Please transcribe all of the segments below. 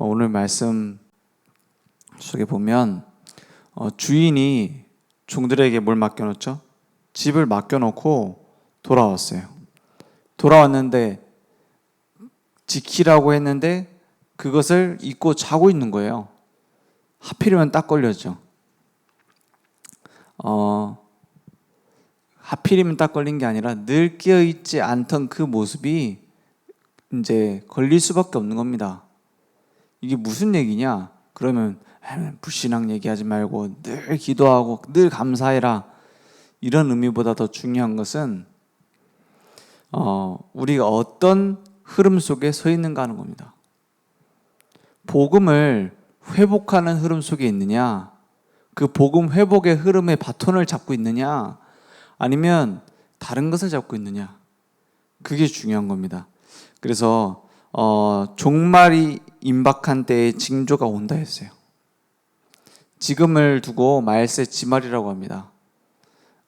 오늘 말씀 속에 보면 주인이 종들에게 뭘 맡겨놓죠? 집을 맡겨놓고 돌아왔어요. 돌아왔는데 지키라고 했는데 그것을 잊고 자고 있는 거예요. 하필이면 딱 걸렸죠. 하필이면 딱 걸린 게 아니라 늘 깨어있지 않던 그 모습이 이제 걸릴 수밖에 없는 겁니다. 이게 무슨 얘기냐? 그러면 불신앙 얘기하지 말고 늘 기도하고 늘 감사해라, 이런 의미보다 더 중요한 것은 우리가 어떤 흐름 속에 서 있는가 하는 겁니다. 복음을 회복하는 흐름 속에 있느냐, 그 복음 회복의 흐름의 바톤을 잡고 있느냐, 아니면 다른 것을 잡고 있느냐, 그게 중요한 겁니다. 그래서 종말이 임박한 때에 징조가 온다 했어요. 지금을 두고 말세 지말이라고 합니다.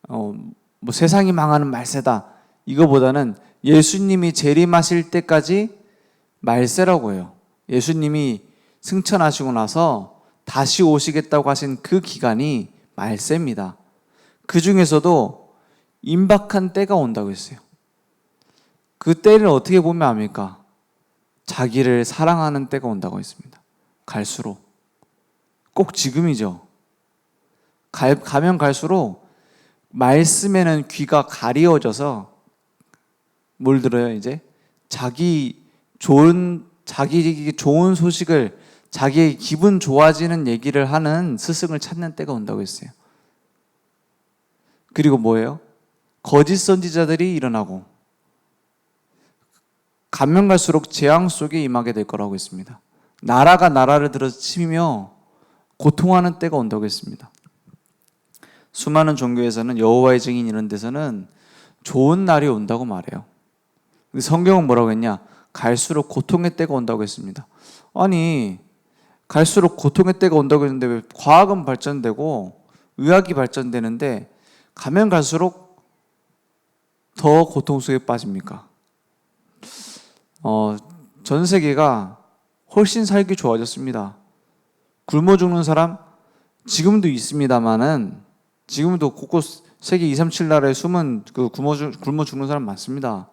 뭐 세상이 망하는 말세다, 이거보다는 예수님이 재림하실 때까지 말세라고 해요. 예수님이 승천하시고 나서 다시 오시겠다고 하신 그 기간이 말세입니다. 그 중에서도 임박한 때가 온다고 했어요. 그 때를 어떻게 보면 압니까? 자기를 사랑하는 때가 온다고 했습니다. 갈수록. 꼭 지금이죠. 가면 갈수록 말씀에는 귀가 가리워져서 뭘 들어요? 이제 자기에게 좋은 소식을, 자기의 기분 좋아지는 얘기를 하는 스승을 찾는 때가 온다고 했어요. 그리고 뭐예요? 거짓 선지자들이 일어나고 가면 갈수록 재앙 속에 임하게 될 거라고 했습니다. 나라가 나라를 들어서 치며 고통하는 때가 온다고 했습니다. 수많은 종교에서는 여호와의 증인 이런 데서는 좋은 날이 온다고 말해요. 근데 성경은 뭐라고 했냐? 갈수록 고통의 때가 온다고 했습니다. 아니, 갈수록 고통의 때가 온다고 했는데 왜 과학은 발전되고 의학이 발전되는데 가면 갈수록 더 고통 속에 빠집니까? 전 세계가 훨씬 살기 좋아졌습니다. 굶어 죽는 사람 지금도 있습니다만은, 지금도 곳곳 세계 2, 3, 7 나라에 숨은 굶어 죽는 사람 많습니다.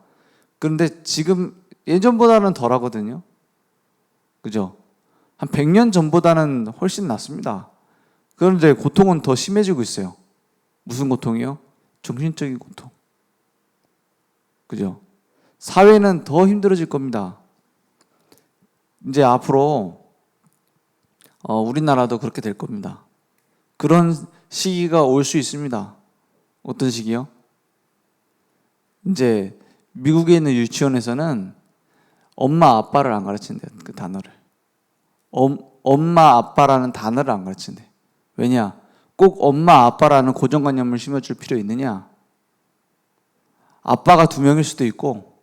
그런데 지금 예전보다는 덜 하거든요. 그죠? 한 100년 전보다는 훨씬 낫습니다. 그런데 고통은 더 심해지고 있어요. 무슨 고통이요? 정신적인 고통. 그죠? 사회는 더 힘들어질 겁니다. 이제 앞으로 우리나라도 그렇게 될 겁니다. 그런 시기가 올 수 있습니다. 어떤 시기요? 이제 미국에 있는 유치원에서는 엄마 아빠를 안 가르친대요. 그 단어를. 엄마 아빠라는 단어를 안 가르친대. 왜냐? 꼭 엄마 아빠라는 고정관념을 심어줄 필요 있느냐? 아빠가 2명일 수도 있고,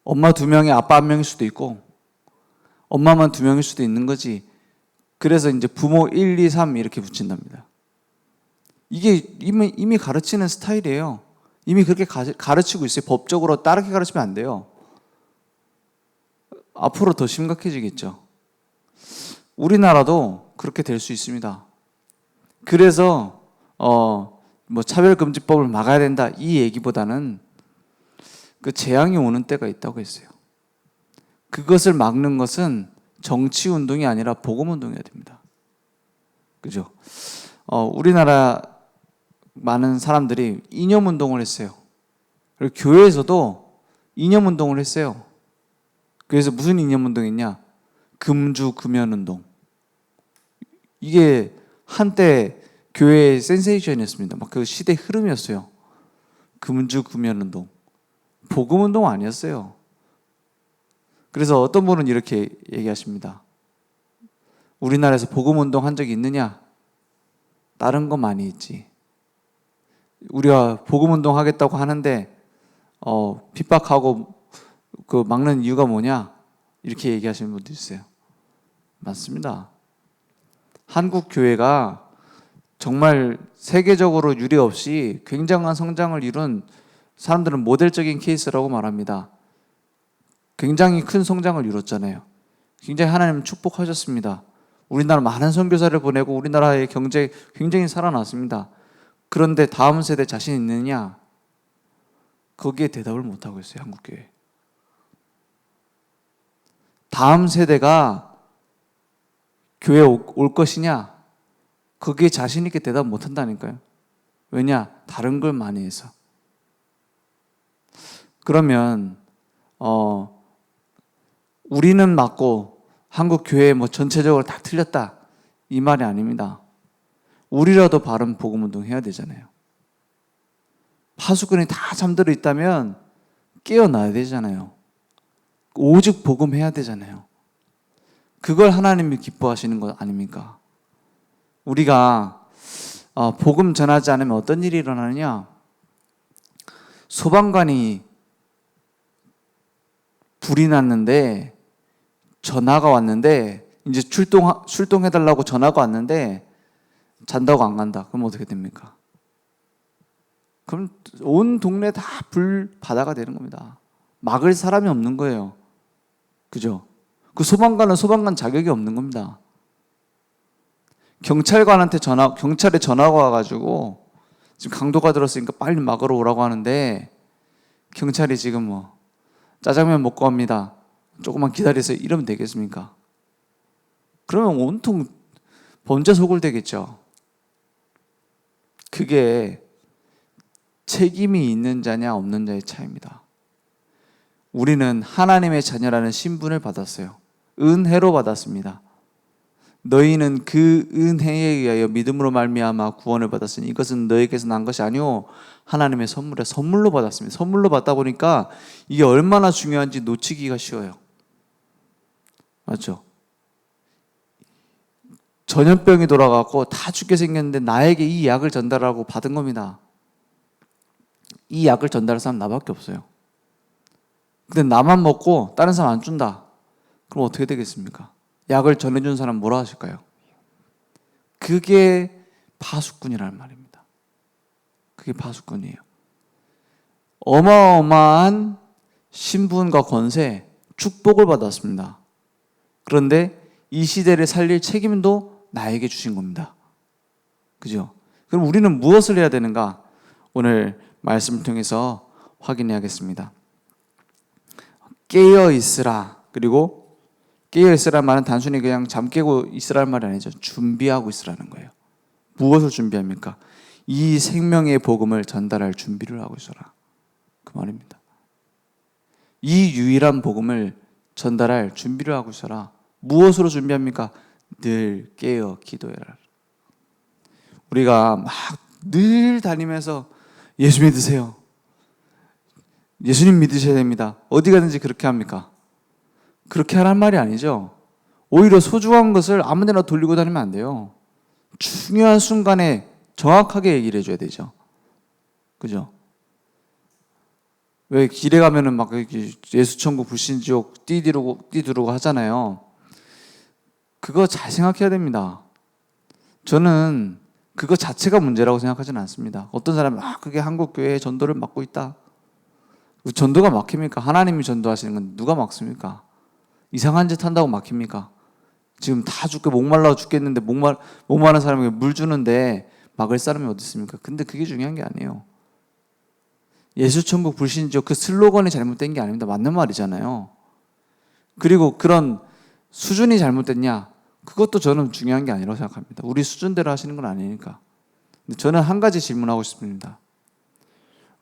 엄마 2명에 아빠 1명일 수도 있고, 엄마만 2명일 수도 있는 거지. 그래서 이제 부모 1, 2, 3 이렇게 붙인답니다. 이게 이미 가르치는 스타일이에요. 이미 그렇게 가르치고 있어요. 법적으로 다르게 가르치면 안 돼요. 앞으로 더 심각해지겠죠. 우리나라도 그렇게 될 수 있습니다. 그래서 뭐 차별금지법을 막아야 된다, 이 얘기보다는 그 재앙이 오는 때가 있다고 했어요. 그것을 막는 것은 정치운동이 아니라 복음운동이어야 됩니다. 그죠? 우리나라 많은 사람들이 이념운동을 했어요. 그리고 교회에서도 이념운동을 했어요. 그래서 무슨 이념운동이냐? 금주 금연운동. 이게 한때 교회의 센세이션이었습니다. 막 그 시대의 흐름이었어요. 금주 금연운동. 복음운동 아니었어요. 그래서 어떤 분은 이렇게 얘기하십니다. 우리나라에서 복음운동 한 적이 있느냐? 다른 거 많이 있지. 우리가 복음운동 하겠다고 하는데 핍박하고 그 막는 이유가 뭐냐? 이렇게 얘기하시는 분도 있어요. 맞습니다. 한국 교회가 정말 세계적으로 유례 없이 굉장한 성장을 이룬, 사람들은 모델적인 케이스라고 말합니다. 굉장히 큰 성장을 이뤘잖아요. 굉장히 하나님 축복하셨습니다. 우리나라 많은 선교사를 보내고 우리나라의 경제 굉장히 살아났습니다. 그런데 다음 세대 자신 있느냐? 거기에 대답을 못하고 있어요, 한국교회. 다음 세대가 교회에 올 것이냐? 거기에 자신 있게 대답 못한다니까요. 왜냐? 다른 걸 많이 해서. 그러면 우리는 맞고 한국 교회 뭐 전체적으로 다 틀렸다, 이 말이 아닙니다. 우리라도 바른 복음 운동 해야 되잖아요. 파수꾼이 다 잠들어 있다면 깨어나야 되잖아요. 오직 복음 해야 되잖아요. 그걸 하나님이 기뻐하시는 것 아닙니까? 우리가 복음 전하지 않으면 어떤 일이 일어나느냐? 소방관이 불이 났는데 전화가 왔는데 이제 출동해달라고 전화가 왔는데 잔다고 안 간다. 그럼 어떻게 됩니까? 그럼 온 동네 다 불바다가 되는 겁니다. 막을 사람이 없는 거예요. 그죠? 그 소방관은 소방관 자격이 없는 겁니다. 경찰에 전화가 와가지고 지금 강도가 들었으니까 빨리 막으러 오라고 하는데 경찰이 지금 뭐 짜장면 먹고 갑니다. 조금만 기다리세요. 이러면 되겠습니까? 그러면 온통 범죄 소굴되겠죠. 그게 책임이 있는 자냐 없는 자의 차이입니다. 우리는 하나님의 자녀라는 신분을 받았어요. 은혜로 받았습니다. 너희는 그 은혜에 의하여 믿음으로 말미암아 구원을 받았으니 이것은 너희에게서 난 것이 아니오 하나님의 선물로 받았습니다. 선물로 받다 보니까 이게 얼마나 중요한지 놓치기가 쉬워요. 맞죠? 전염병이 돌아가고 다 죽게 생겼는데 나에게 이 약을 전달하고 받은 겁니다. 이 약을 전달할 사람 나밖에 없어요. 근데 나만 먹고 다른 사람 안 준다. 그럼 어떻게 되겠습니까? 약을 전해준 사람 뭐라 하실까요? 그게 파수꾼이라는 말입니다. 그게 파수꾼이에요. 어마어마한 신분과 권세, 축복을 받았습니다. 그런데 이 시대를 살릴 책임도 나에게 주신 겁니다. 그죠? 그럼 우리는 무엇을 해야 되는가? 오늘 말씀을 통해서 확인해야겠습니다. 깨어 있으라. 그리고 깨어 있으라는 말은 단순히 그냥 잠 깨고 있으라는 말이 아니죠. 준비하고 있으라는 거예요. 무엇을 준비합니까? 이 생명의 복음을 전달할 준비를 하고 있어라. 그 말입니다. 이 유일한 복음을 전달할 준비를 하고 있어라. 무엇으로 준비합니까? 늘 깨어 기도해라. 우리가 막 늘 다니면서 예수 믿으세요. 예수님 믿으셔야 됩니다. 어디 가든지 그렇게 합니까? 그렇게 하란 말이 아니죠. 오히려 소중한 것을 아무 데나 돌리고 다니면 안 돼요. 중요한 순간에 정확하게 얘기를 해줘야 되죠. 그죠? 왜 길에 가면은 막 예수천국 불신지옥 띠두르고 하잖아요. 그거 잘 생각해야 됩니다. 저는 그거 자체가 문제라고 생각하지는 않습니다. 어떤 사람은 그게 한국교회의 전도를 막고 있다. 전도가 막힙니까? 하나님이 전도하시는 건 누가 막습니까? 이상한 짓 한다고 막힙니까? 지금 다 죽게 목말라 죽겠는데 목마른 사람에게 물 주는데 막을 사람이 어디 있습니까? 근데 그게 중요한 게 아니에요. 예수천국 불신지옥 그 슬로건이 잘못된 게 아닙니다. 맞는 말이잖아요. 그리고 그런 수준이 잘못됐냐? 그것도 저는 중요한 게 아니라고 생각합니다. 우리 수준대로 하시는 건 아니니까. 근데 저는 한 가지 질문하고 싶습니다.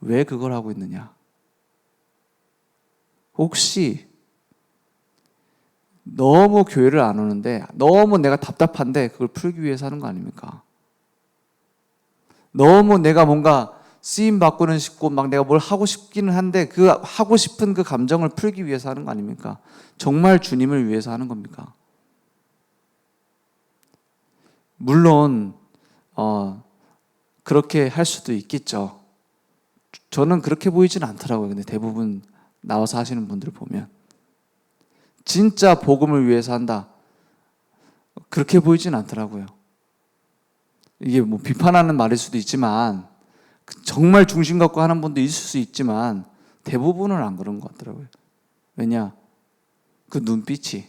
왜 그걸 하고 있느냐? 혹시 너무 교회를 안 오는데 너무 내가 답답한데 그걸 풀기 위해서 하는 거 아닙니까? 너무 내가 뭔가 쓰임 받고는 싶고 막 내가 뭘 하고 싶기는 한데 그 하고 싶은 그 감정을 풀기 위해서 하는 거 아닙니까? 정말 주님을 위해서 하는 겁니까? 물론 그렇게 할 수도 있겠죠. 저는 그렇게 보이진 않더라고요. 근데 대부분 나와서 하시는 분들을 보면 진짜 복음을 위해서 한다. 그렇게 보이진 않더라고요. 이게 뭐 비판하는 말일 수도 있지만 정말 중심 갖고 하는 분도 있을 수 있지만 대부분은 안 그런 것 같더라고요. 왜냐? 그 눈빛이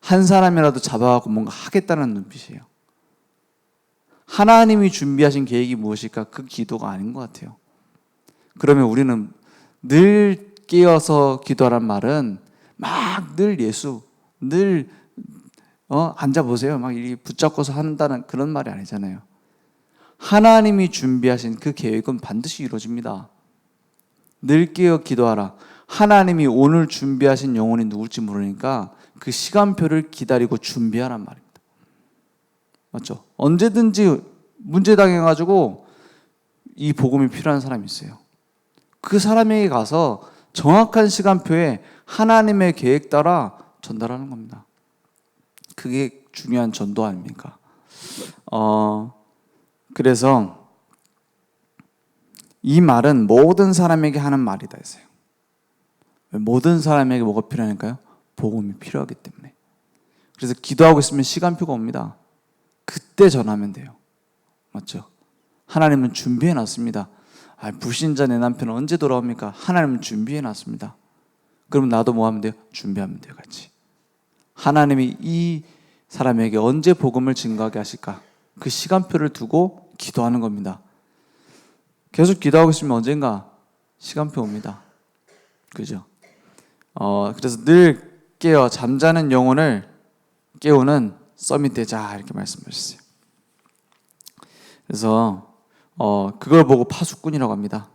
한 사람이라도 잡아갖고 뭔가 하겠다는 눈빛이에요. 하나님이 준비하신 계획이 무엇일까? 그 기도가 아닌 것 같아요. 그러면 우리는 늘 깨어서 기도하란 말은 막 늘 예수, 늘 앉아보세요. 막 이렇게 붙잡고서 한다는 그런 말이 아니잖아요. 하나님이 준비하신 그 계획은 반드시 이루어집니다. 늘 깨어 기도하라. 하나님이 오늘 준비하신 영혼이 누굴지 모르니까 그 시간표를 기다리고 준비하란 말입니다. 맞죠? 언제든지 문제 당해가지고 이 복음이 필요한 사람이 있어요. 그 사람에게 가서 정확한 시간표에 하나님의 계획 따라 전달하는 겁니다. 그게 중요한 전도 아닙니까? 그래서 이 말은 모든 사람에게 하는 말이다 했어요. 모든 사람에게 뭐가 필요하니까요? 복음이 필요하기 때문에. 그래서 기도하고 있으면 시간표가 옵니다. 그때 전하면 돼요. 맞죠? 하나님은 준비해 놨습니다. 불신자 내 남편은 언제 돌아옵니까? 하나님은 준비해 놨습니다. 그럼 나도 뭐 하면 돼요? 준비하면 돼요, 같이. 하나님이 이 사람에게 언제 복음을 증거하게 하실까? 그 시간표를 두고 기도하는 겁니다. 계속 기도하고 있으면 언젠가 시간표 옵니다. 그죠? 그래서 늘 깨어 잠자는 영혼을 깨우는 서밋 되자 이렇게 말씀하셨어요. 그래서 그걸 보고 파수꾼이라고 합니다.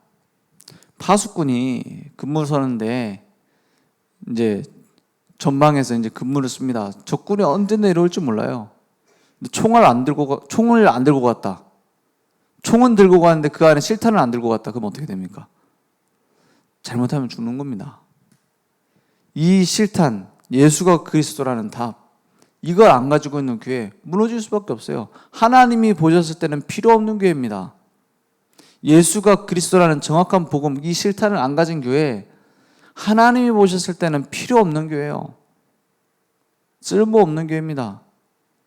파수꾼이 근무 서는데 이제 전방에서 이제 근무를 씁니다. 적군이 언제 내려올지 몰라요. 근데 총을 안 들고 갔다. 총은 들고 가는데 그 안에 실탄을 안 들고 갔다. 그럼 어떻게 됩니까? 잘못하면 죽는 겁니다. 이 실탄, 예수가 그리스도라는 답, 이걸 안 가지고 있는 교회 무너질 수밖에 없어요. 하나님이 보셨을 때는 필요 없는 교회입니다. 예수가 그리스도라는 정확한 복음, 이 실탄을 안 가진 교회, 하나님이 보셨을 때는 필요 없는 교회예요. 쓸모없는 교회입니다.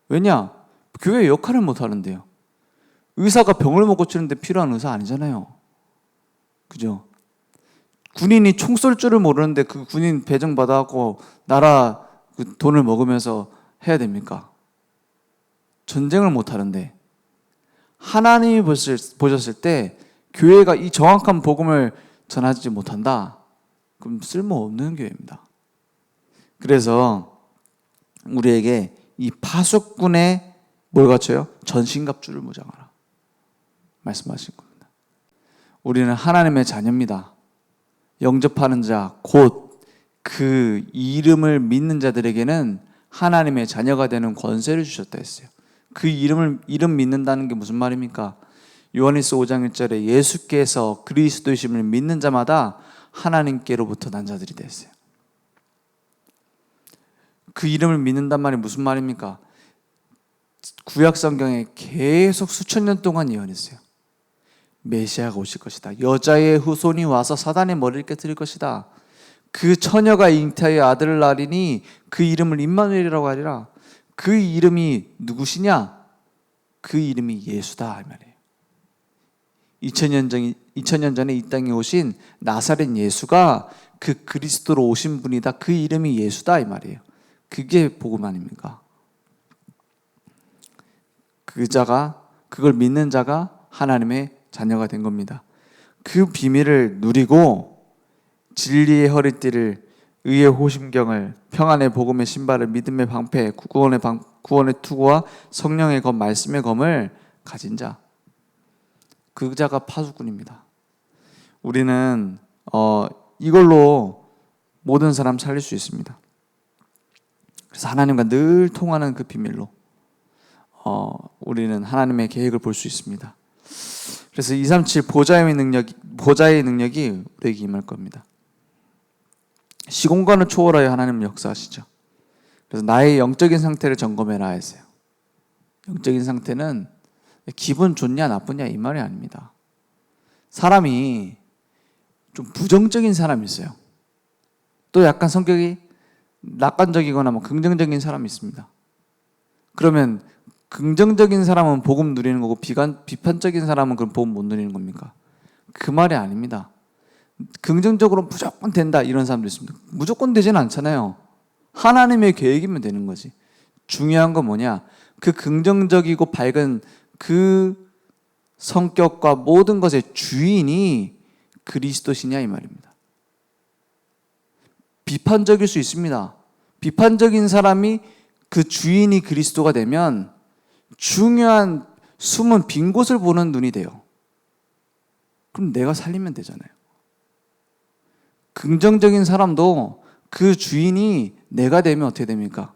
왜냐? 교회 역할을 못 하는데요. 의사가 병을 못 고치는데 필요한 의사 아니잖아요. 그죠? 군인이 총 쏠 줄을 모르는데 그 군인 배정 받아갖고 나라 그 돈을 먹으면서 해야 됩니까? 전쟁을 못 하는데. 하나님이 보셨을 때 교회가 이 정확한 복음을 전하지 못한다. 그럼 쓸모없는 교회입니다. 그래서 우리에게 이 파수꾼의 뭘 갖춰요? 전신갑주를 무장하라 말씀하신 겁니다. 우리는 하나님의 자녀입니다. 영접하는 자, 곧 그 이름을 믿는 자들에게는 하나님의 자녀가 되는 권세를 주셨다 했어요. 그 이름 믿는다는 게 무슨 말입니까? 요한일서 5장 1절에 예수께서 그리스도이심을 믿는 자마다 하나님께로부터 난 자들이 됐어요. 그 이름을 믿는단 말이 무슨 말입니까? 구약 성경에 계속 수천 년 동안 예언했어요. 메시아가 오실 것이다. 여자의 후손이 와서 사단의 머리를 깨뜨릴 것이다. 그 처녀가 잉태하여 아들을 낳으리니 그 이름을 임마누엘이라고 하리라. 그 이름이 누구시냐? 그 이름이 예수다 이 말이에요. 2000년 전에 이 땅에 오신 나사렛 예수가 그 그리스도로 오신 분이다. 그 이름이 예수다 이 말이에요. 그게 복음 아닙니까? 그걸 믿는 자가 하나님의 자녀가 된 겁니다. 그 비밀을 누리고 진리의 허리띠를, 의의 호심경을, 평안의 복음의 신발을, 믿음의 방패, 구원의 투구와 성령의 검, 말씀의 검을 가진 자, 그 자가 파수꾼입니다. 우리는 이걸로 모든 사람 살릴 수 있습니다. 그래서 하나님과 늘 통하는 그 비밀로 우리는 하나님의 계획을 볼 수 있습니다. 그래서 237 보좌의 능력이 우리에게 임할 겁니다. 시공간을 초월하여 하나님은 역사하시죠. 그래서 나의 영적인 상태를 점검해라 했어요. 영적인 상태는 기분 좋냐 나쁘냐 이 말이 아닙니다. 사람이 좀 부정적인 사람이 있어요. 또 약간 성격이 낙관적이거나 긍정적인 사람이 있습니다. 그러면 긍정적인 사람은 복음 누리는 거고 비판적인 사람은 그럼 복음 못 누리는 겁니까? 그 말이 아닙니다. 긍정적으로 무조건 된다 이런 사람도 있습니다. 무조건 되지는 않잖아요. 하나님의 계획이면 되는 거지. 중요한 건 뭐냐? 그 긍정적이고 밝은 그 성격과 모든 것의 주인이 그리스도시냐 이 말입니다. 비판적일 수 있습니다. 비판적인 사람이 그 주인이 그리스도가 되면 중요한 숨은 빈 곳을 보는 눈이 돼요. 그럼 내가 살리면 되잖아요. 긍정적인 사람도 그 주인이 내가 되면 어떻게 됩니까?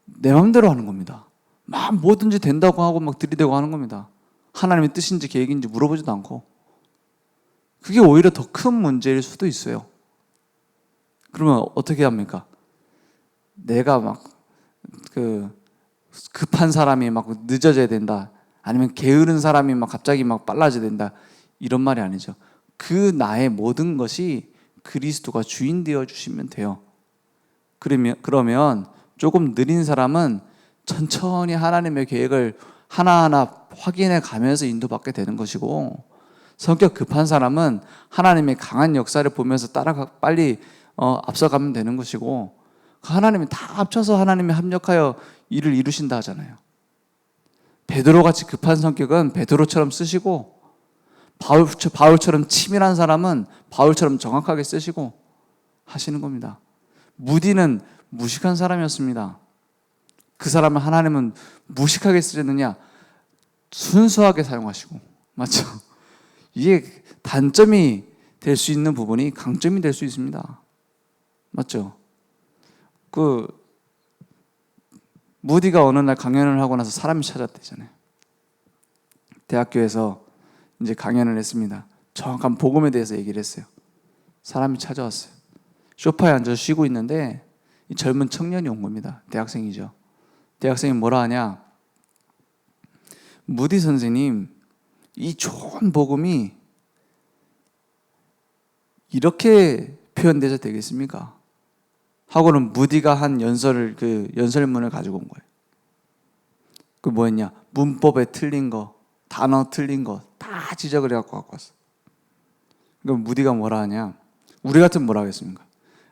내 마음대로 하는 겁니다. 막 뭐든지 된다고 하고 막 들이대고 하는 겁니다. 하나님의 뜻인지 계획인지 물어보지도 않고. 그게 오히려 더 큰 문제일 수도 있어요. 그러면 어떻게 합니까? 내가 막 급한 사람이 막 늦어져야 된다. 아니면 게으른 사람이 막 갑자기 막 빨라져야 된다. 이런 말이 아니죠. 그 나의 모든 것이 그리스도가 주인 되어 주시면 돼요. 그러면 조금 느린 사람은 천천히 하나님의 계획을 하나하나 확인해 가면서 인도받게 되는 것이고, 성격 급한 사람은 하나님의 강한 역사를 보면서 빨리 앞서가면 되는 것이고, 하나님이 다 합쳐서 하나님이 합력하여 일을 이루신다 하잖아요. 베드로같이 급한 성격은 베드로처럼 쓰시고, 바울처럼 치밀한 사람은 바울처럼 정확하게 쓰시고 하시는 겁니다. 무디는 무식한 사람이었습니다. 그 사람을 하나님은 무식하게 쓰셨느냐? 순수하게 사용하시고. 맞죠? 이게 단점이 될 수 있는 부분이 강점이 될 수 있습니다. 맞죠? 무디가 어느 날 강연을 하고 나서 사람이 찾아왔대잖아요. 대학교에서 이제 강연을 했습니다. 정확한 복음에 대해서 얘기를 했어요. 사람이 찾아왔어요. 소파에 앉아서 쉬고 있는데 이 젊은 청년이 온 겁니다. 대학생이죠. 대학생이 뭐라 하냐? 무디 선생님, 이 좋은 복음이 이렇게 표현돼서 되겠습니까? 하고는 무디가 한 연설문을 가지고 온 거예요. 그 뭐였냐? 문법에 틀린 거, 단어 틀린 거 다 지적을 해갖고 갖고 왔어. 그럼 무디가 뭐라 하냐? 우리 같으면 뭐라 하겠습니까?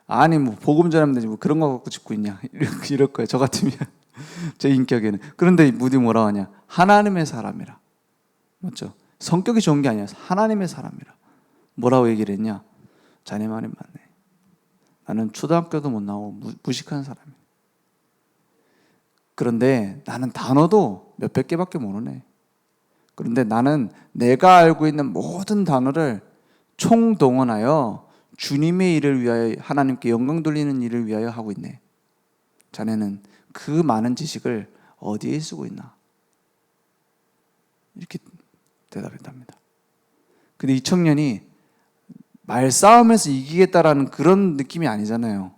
아니 뭐 복음 전하면 되지 뭐 그런 거 갖고 짚고 있냐? 이럴 거예요. 저 같으면 제 인격에는. 그런데 무디 뭐라 하냐? 하나님의 사람이라. 맞죠? 성격이 좋은 게 아니라 하나님의 사람이라. 뭐라고 얘기를 했냐? 자네 말이 맞네. 나는 초등학교도 못 나오고 무식한 사람이야. 그런데 나는 단어도 몇백 개밖에 모르네. 그런데 나는 내가 알고 있는 모든 단어를 총동원하여 주님의 일을 위하여, 하나님께 영광 돌리는 일을 위하여 하고 있네. 자네는 그 많은 지식을 어디에 쓰고 있나? 이렇게 대답했답니다. 근데 이 청년이 말싸움에서 이기겠다라는 그런 느낌이 아니잖아요.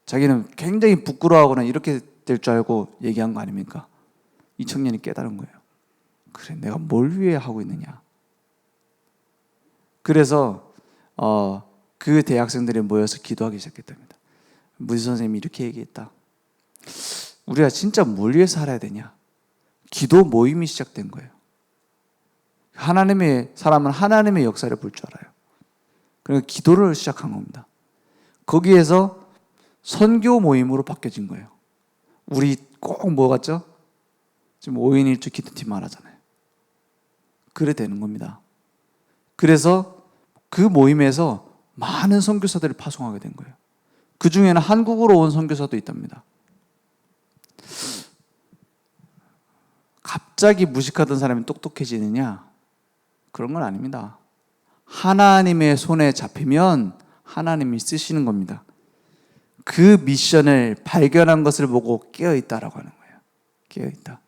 자기는 굉장히 부끄러워하거나 이렇게 될 줄 알고 얘기한 거 아닙니까? 이 청년이 깨달은 거예요. 그래, 내가 뭘 위해 하고 있느냐? 그래서 그 대학생들이 모여서 기도하기 시작했답니다. 무지 선생님이 이렇게 얘기했다. 우리가 진짜 뭘 위해서 살아야 되냐? 기도 모임이 시작된 거예요. 하나님의 사람은 하나님의 역사를 볼 줄 알아요. 그러니까 기도를 시작한 겁니다. 거기에서 선교 모임으로 바뀌어진 거예요. 우리 꼭 뭐 같죠? 지금 5인 1조 기도팀 말하잖아요. 그래 되는 겁니다. 그래서 그 모임에서 많은 선교사들을 파송하게 된 거예요. 그 중에는 한국으로 온 선교사도 있답니다. 갑자기 무식하던 사람이 똑똑해지느냐? 그런 건 아닙니다. 하나님의 손에 잡히면 하나님이 쓰시는 겁니다. 그 미션을 발견한 것을 보고 깨어있다라고 하는 거예요. 깨어있다.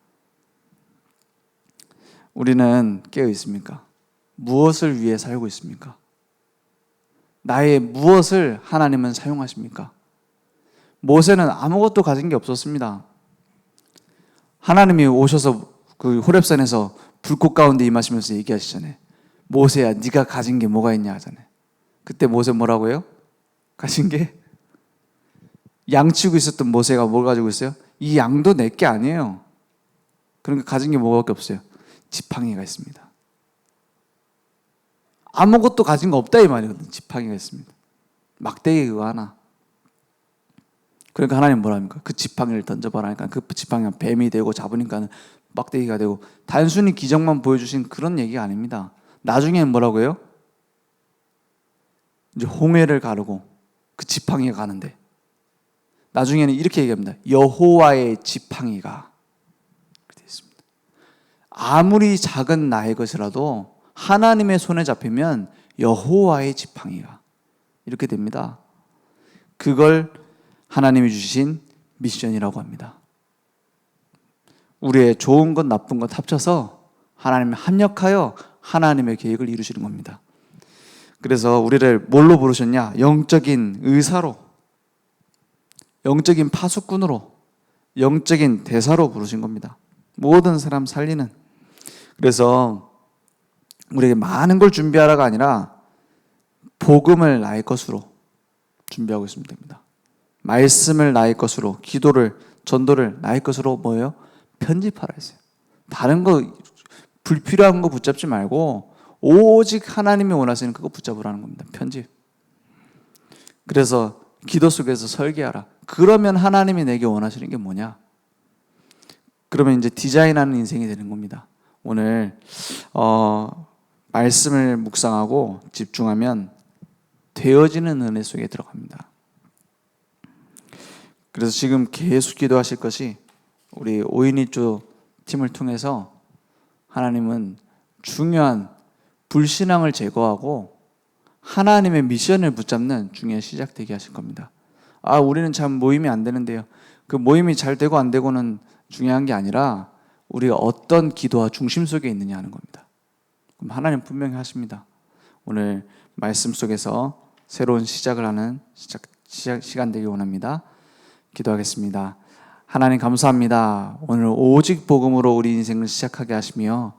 우리는 깨어있습니까? 무엇을 위해 살고 있습니까? 나의 무엇을 하나님은 사용하십니까? 모세는 아무것도 가진 게 없었습니다. 하나님이 오셔서 그 호렙산에서 불꽃 가운데 임하시면서 얘기하시잖아요. 모세야, 네가 가진 게 뭐가 있냐 하잖아요. 그때 모세 뭐라고 해요? 가진 게 양치고 있었던 모세가 뭘 가지고 있어요? 이 양도 내 게 아니에요. 그러니까 가진 게 뭐밖에 없어요? 지팡이가 있습니다. 아무것도 가진 거 없다 이 말이거든요. 지팡이가 있습니다. 막대기 그거 하나. 그러니까 하나님 뭐라 합니까? 그 지팡이를 던져봐라 하니까 그 지팡이가 뱀이 되고 잡으니까 빡대기가 되고, 단순히 기적만 보여주신 그런 얘기가 아닙니다. 나중에는 뭐라고 해요? 이제 홍해를 가르고 그 지팡이가 가는데, 나중에는 이렇게 얘기합니다. 여호와의 지팡이가. 아무리 작은 나의 것이라도 하나님의 손에 잡히면 여호와의 지팡이가 이렇게 됩니다. 그걸 하나님이 주신 미션이라고 합니다. 우리의 좋은 것 나쁜 것 합쳐서 하나님이 합력하여 하나님의 계획을 이루시는 겁니다. 그래서 우리를 뭘로 부르셨냐? 영적인 의사로, 영적인 파수꾼으로, 영적인 대사로 부르신 겁니다. 모든 사람 살리는. 그래서 우리에게 많은 걸 준비하라가 아니라 복음을 나의 것으로 준비하고 있으면 됩니다. 말씀을 나의 것으로, 기도를, 전도를 나의 것으로 뭐예요? 편집하라 했어요. 다른 거 불필요한 거 붙잡지 말고 오직 하나님이 원하시는 그거 붙잡으라는 겁니다. 편집. 그래서 기도 속에서 설계하라. 그러면 하나님이 내게 원하시는 게 뭐냐? 그러면 이제 디자인하는 인생이 되는 겁니다. 오늘 말씀을 묵상하고 집중하면 되어지는 은혜 속에 들어갑니다. 그래서 지금 계속 기도하실 것이, 우리 5인 1조 팀을 통해서 하나님은 중요한 불신앙을 제거하고 하나님의 미션을 붙잡는 중요한 시작되게 하실 겁니다. 우리는 참 모임이 안 되는데요. 그 모임이 잘 되고 안 되고는 중요한 게 아니라 우리가 어떤 기도와 중심 속에 있느냐 하는 겁니다. 그럼 하나님 분명히 하십니다. 오늘 말씀 속에서 새로운 시작을 하는 시간 되기 원합니다. 기도하겠습니다. 하나님 감사합니다. 오늘 오직 복음으로 우리 인생을 시작하게 하시며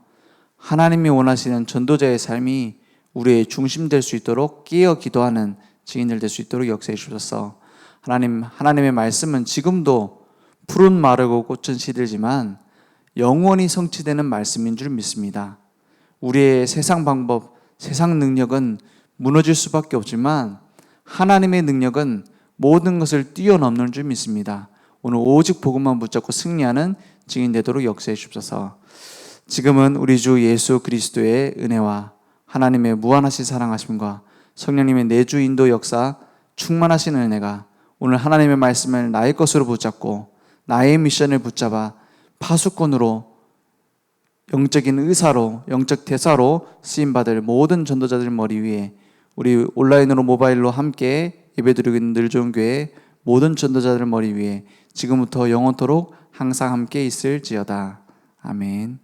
하나님이 원하시는 전도자의 삶이 우리의 중심 될 수 있도록 깨어 기도하는 증인들 될 수 있도록 역사해 주셔서, 하나님의 말씀은 지금도 푸른 마르고 꽃은 시들지만 영원히 성취되는 말씀인 줄 믿습니다. 우리의 세상 방법, 세상 능력은 무너질 수밖에 없지만 하나님의 능력은 모든 것을 뛰어넘는 줄 믿습니다. 오늘 오직 복음만 붙잡고 승리하는 증인 되도록 역사해 주옵소서. 지금은 우리 주 예수 그리스도의 은혜와 하나님의 무한하신 사랑하심과 성령님의 내주 인도 역사 충만하신 은혜가 오늘 하나님의 말씀을 나의 것으로 붙잡고 나의 미션을 붙잡아 파수꾼으로, 영적인 의사로, 영적 대사로 쓰임받을 모든 전도자들 머리 위에, 우리 온라인으로 모바일로 함께 예배드리고 있는 늘좋은교회 모든 전도자들 머리 위에 지금부터 영원토록 항상 함께 있을지어다. 아멘.